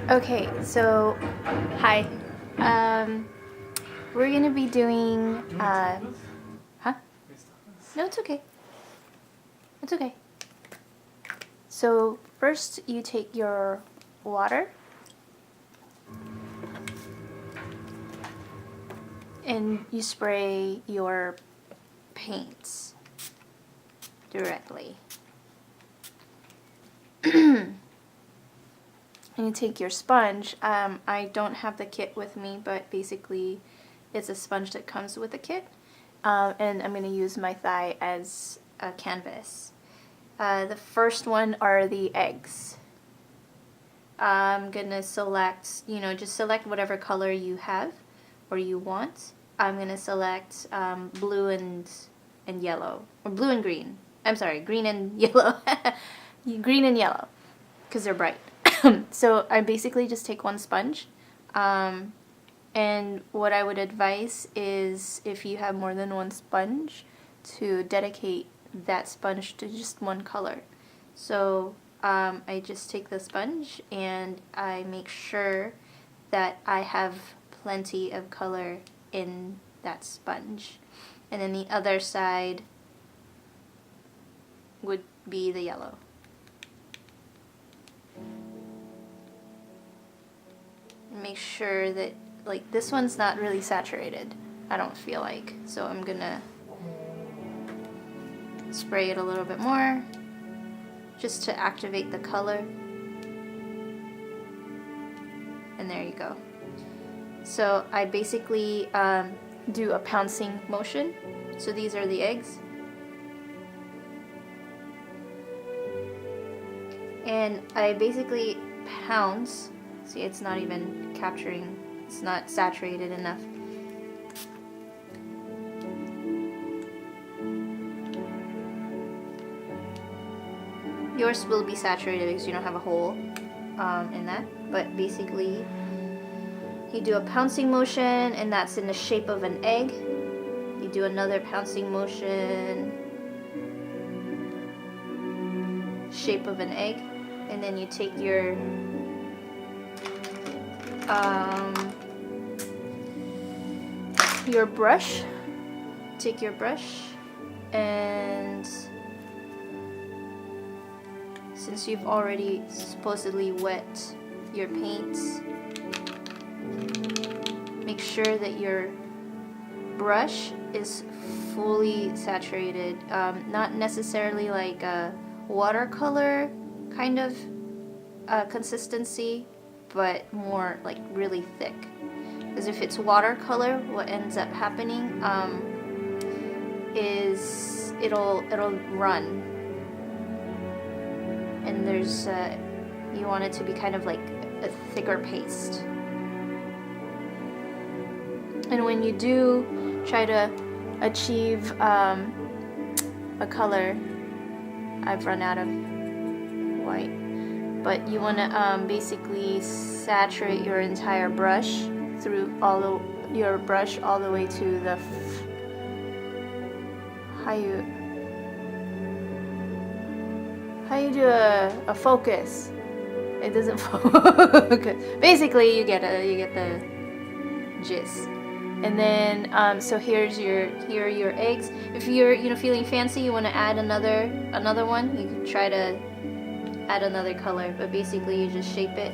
Okay, so hi. We're gonna be doing. Huh? No, it's okay. It's okay. So first, you take your water and you spray your paints directly. And you take your sponge. I don't have the kit with me, but basically it's a sponge that comes with the kit. And I'm going to use my thigh as a canvas. The first one are the eggs. I'm going to select, just select whatever color you have or you want. I'm going to select blue and yellow, or blue and green. I'm sorry, green and yellow. Green and yellow, because they're bright. So I basically just take one sponge, and what I would advise is if you have more than one sponge, to dedicate that sponge to just one color. So I just take the sponge and I make sure that I have plenty of color in that sponge. And then the other side would be the yellow. Make sure that, like, this one's not really saturated, I don't feel like, so I'm gonna spray it a little bit more just to activate the color. And there you go. So I basically do a pouncing motion. So these are the eggs, and I basically pounce. See, it's not even capturing, it's not saturated enough. Yours will be saturated because you don't have a hole in that, but basically you do a pouncing motion and that's in the shape of an egg. You do another pouncing motion, shape of an egg, and then you take your brush. Take your brush, and since you've already supposedly wet your paints, make sure that your brush is fully saturated. Not necessarily like a watercolor kind of consistency, but more like really thick. Because if it's watercolor, what ends up happening is it'll run, and there's you want it to be kind of like a thicker paste. And when you do try to achieve a color, I've run out of white, but you want to basically saturate your entire brush through your brush all the way to the how you do a focus. It doesn't focus. Basically, you get the gist. And then so here are your eggs. If you're feeling fancy, you want to add another one, you can try to add another color, but basically you just shape it.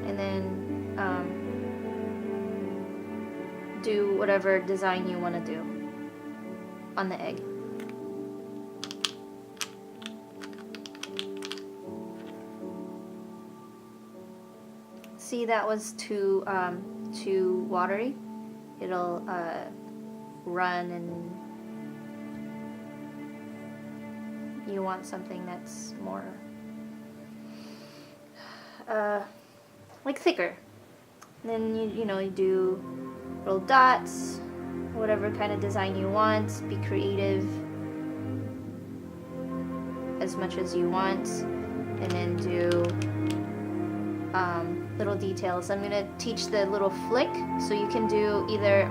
And then do whatever design you want to do on the egg. See, that was too watery. It'll run, and you want something that's more like thicker. And then you do little dots, whatever kind of design you want. Be creative as much as you want, and then do little details. I'm gonna teach the little flick, so you can do either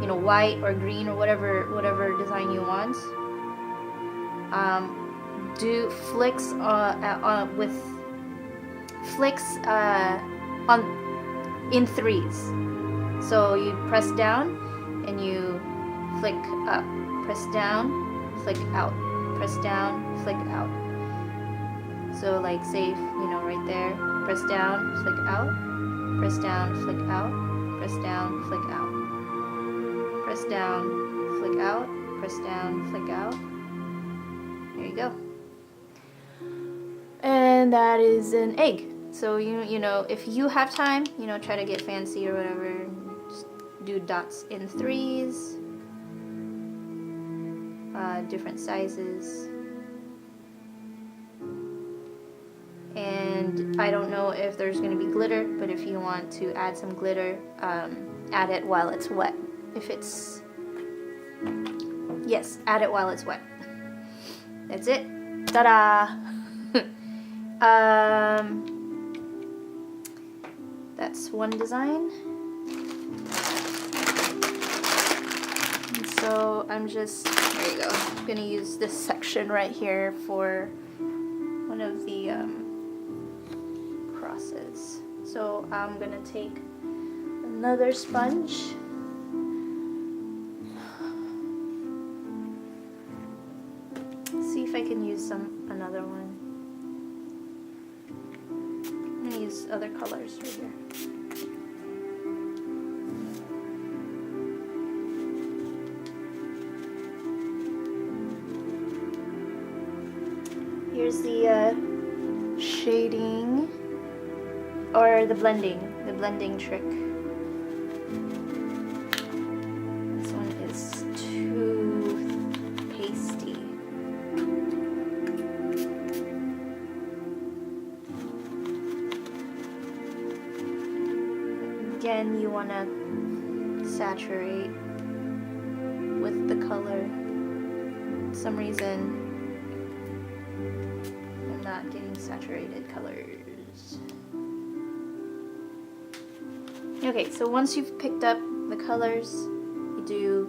you know, white or green or whatever design you want. Do flicks with flicks on in threes. So you press down and you flick up, press down, flick out, press down, flick out. So like say, you know, right there, press down, flick out, press down, flick out, press down, flick out, press down, flick out, press down, flick out. There you go. And that is an egg. So you know, if you have time, you know, try to get fancy or whatever. Just do dots in threes, different sizes. And I don't know if there's going to be glitter, but if you want to add some glitter, add it while it's wet. If it's, yes, add it while it's wet. That's it. Ta-da! That's one design. And so I'm just, there you go. I'm gonna use this section right here for one of the crosses. So I'm gonna take another sponge. See if I can use another one. I'm gonna use other colors right here. Here's the shading, or the blending trick. This one is too pasty. Again, you want to saturate with the color. For some reason, I'm not getting saturated colors. Okay, so once you've picked up the colors, you do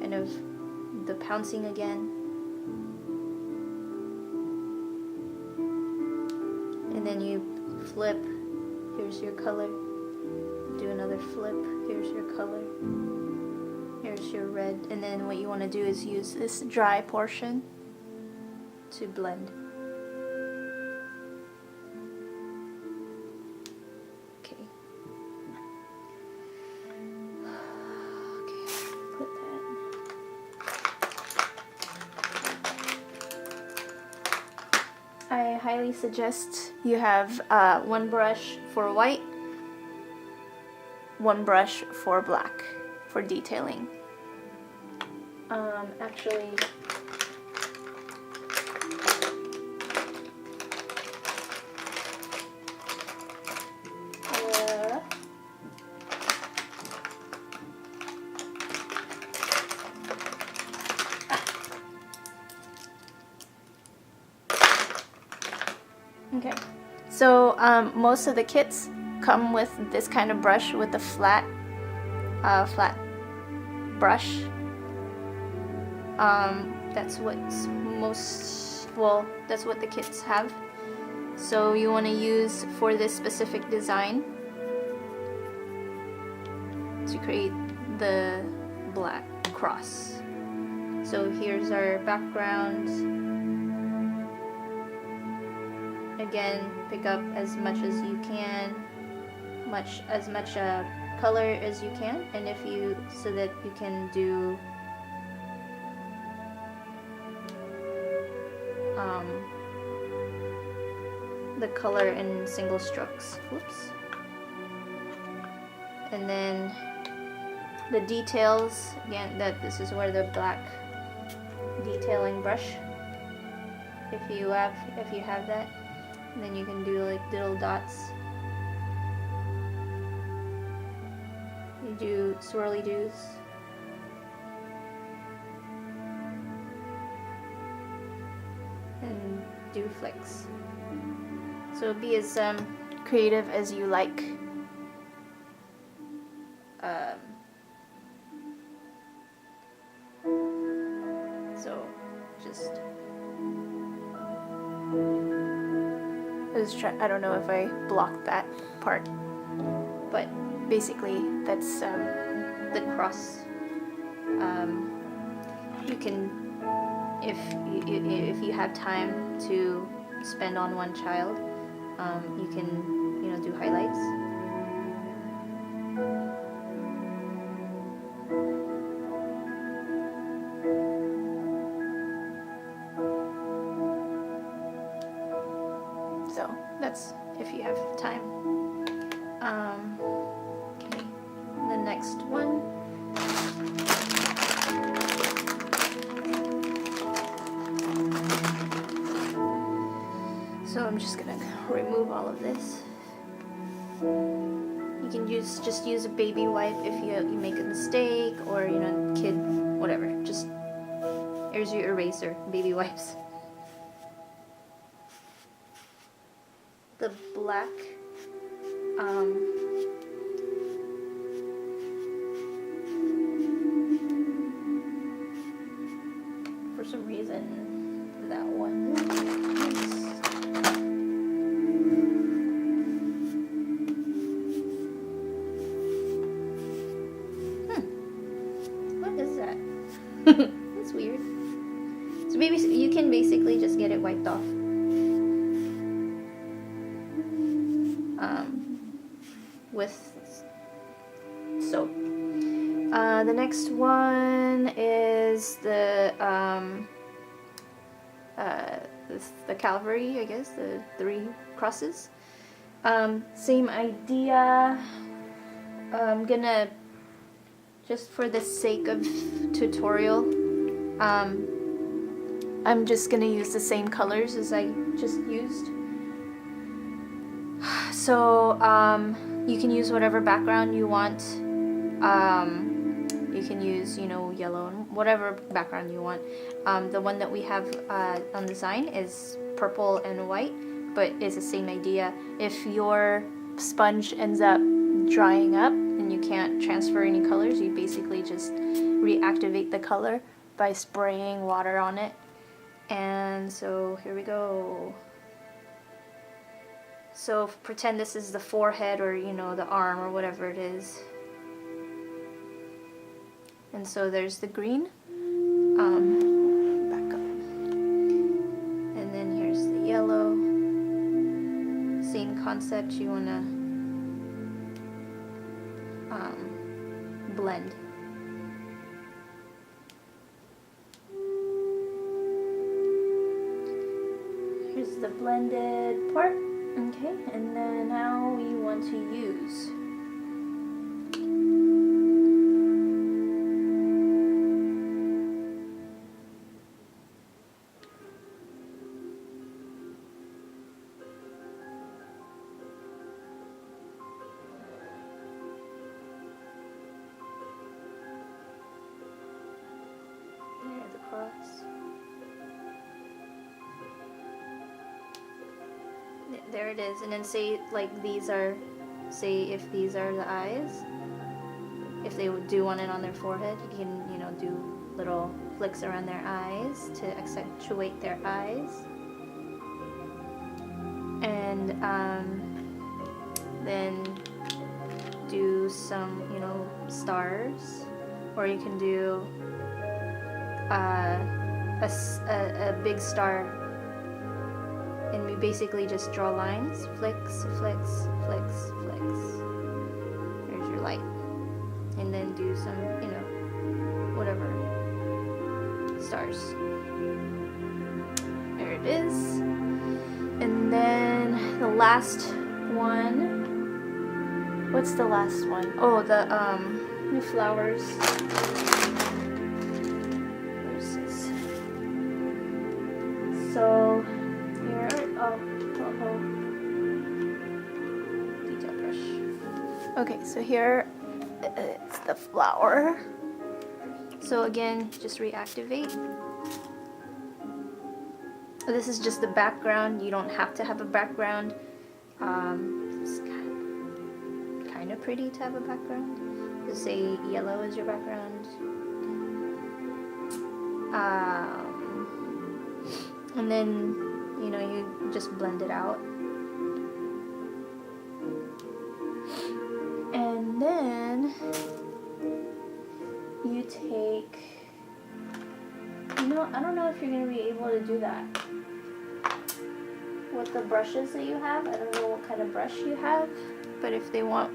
kind of the pouncing again. And then you flip, here's your color. Do another flip, here's your color. Here's your red. And then what you want to do is use this dry portion to blend. I highly suggest you have one brush for white, one brush for black for detailing. Actually, okay, so most of the kits come with this kind of brush with a flat brush. That's what's that's what the kits have. So you want to use for this specific design to create the black cross. So here's our background. Again, pick up as much as you can, as much color as you can, and so that you can do the color in single strokes. Whoops. And then the details, again, this is where the black detailing brush, if you have that, and then you can do like little dots. You do swirly doos. And do flicks. So be as creative as you like. So just I don't know if I blocked that part, but basically that's the cross. You can, if you have time to spend on one child, you can, you know, do highlights. So that's if you have time. Okay, the next one. So I'm just gonna remove all of this. You can just use a baby wipe if you make a mistake, or, you know, kid, whatever. Just, here's your eraser, baby wipes. The black, for some reason, that one is, what is that? That's weird. So maybe you can basically just get it wiped off. With soap. The next one is the Calvary, I guess, the 3 crosses. Same idea. I'm gonna, just for the sake of tutorial, I'm just gonna use the same colors as I just used. So you can use whatever background you want. You can use, you know, yellow and whatever background you want. The one that we have on design is purple and white, but it's the same idea. If your sponge ends up drying up and you can't transfer any colors, you basically just reactivate the color by spraying water on it. And so here we go. So pretend this is the forehead, or, you know, the arm, or whatever it is. And so there's the green. Back up. And then here's the yellow. Same concept, you want to blend. Here's the blended part. Okay, and then now we want to use there's a cross. There it is. And then say, like, these are, say if these are the eyes, if they do want it on their forehead, you can, you know, do little flicks around their eyes to accentuate their eyes. And then do some, you know, stars, or you can do a big star. And we basically just draw lines, flicks, flicks, flicks, flicks. There's your light. And then do some, you know, whatever, stars. There it is. And then the last one. What's the last one? Oh, the flowers. Where's this? So here, detail brush. Okay, so here it's the flower. So again, just reactivate. This is just the background. You don't have to have a background. pretty to have a background. Just say yellow is your background. And then, you know, you just blend it out. And then you take, you know, I don't know if you're going to be able to do that with the brushes that you have. I don't know what kind of brush you have, but if they want,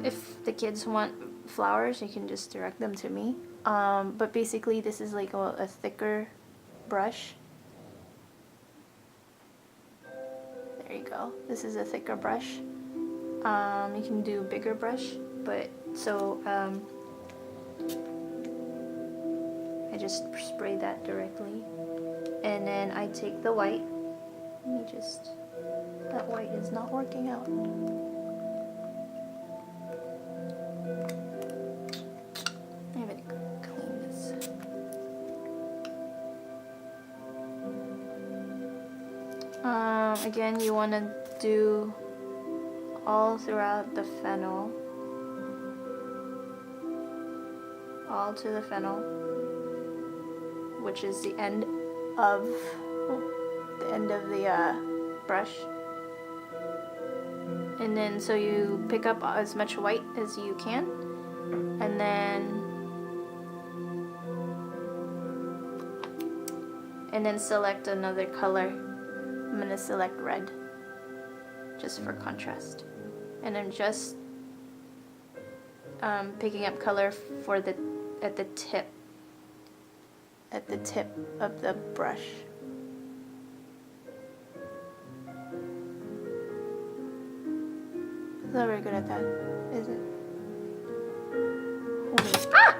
if the kids want flowers, you can just direct them to me. But basically this is like a thicker brush. There you go. This is a thicker brush. You can do a bigger brush, but so I just spray that directly. And then I take the white. Let me just, that white is not working out. I'm gonna clean this. Again, you want to do all throughout the fennel. All to the fennel, which is the end of the brush. And then so you pick up as much white as you can, and then select another color. I'm gonna select red just for contrast, and I'm just picking up color for at the tip of the brush. I'm not very good at that, is it? Ah!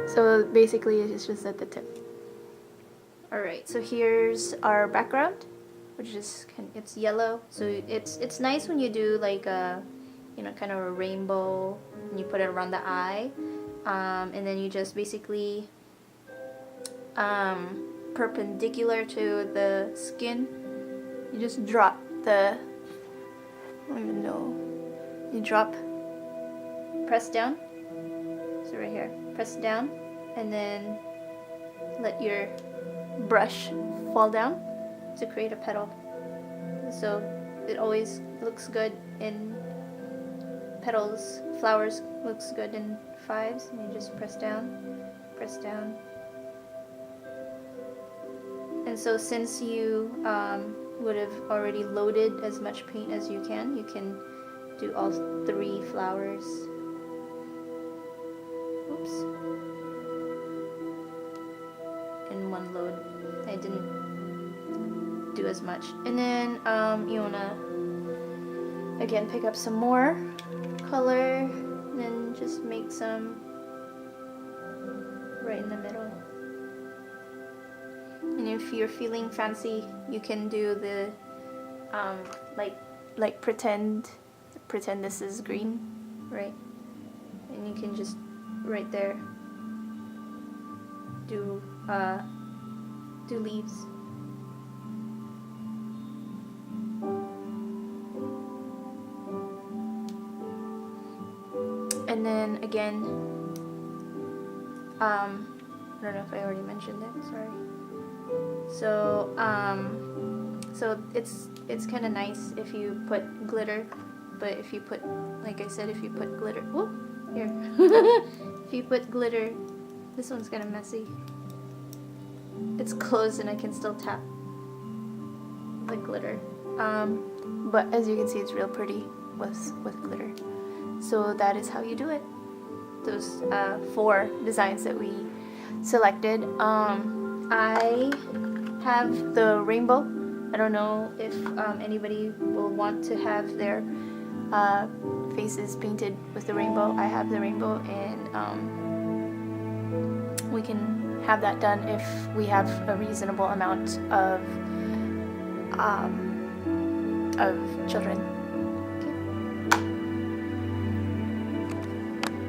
So basically it's just at the tip. Alright, so here's our background, which is, it's yellow. So it's nice when you do like a, you know, kind of a rainbow, and you put it around the eye, and then you just basically perpendicular to the skin, you just drop the, I don't even know, you drop, press down, so right here, press down, and then let your brush fall down to create a petal. So it always looks good in petals, flowers looks good in fives, and you just press down, press down. And so since you would have already loaded as much paint as you can do all 3 flowers. Oops. In one load. I didn't do as much. And then you wanna again pick up some more color and then just make some right in the middle. And if you're feeling fancy, you can do the like pretend this is green, right? And you can just right there do leaves. And then again, I don't know if I already mentioned it, sorry. So so it's kind of nice if you put glitter, but if you put, like I said, if you put glitter, whoop, here. If you put glitter, this one's kind of messy. It's closed and I can still tap the glitter. But as you can see, it's real pretty with glitter. So that is how you do it. Those 4 designs that we selected. I have the rainbow. I don't know if anybody will want to have their faces painted with the rainbow. I have the rainbow, and we can have that done if we have a reasonable amount of children.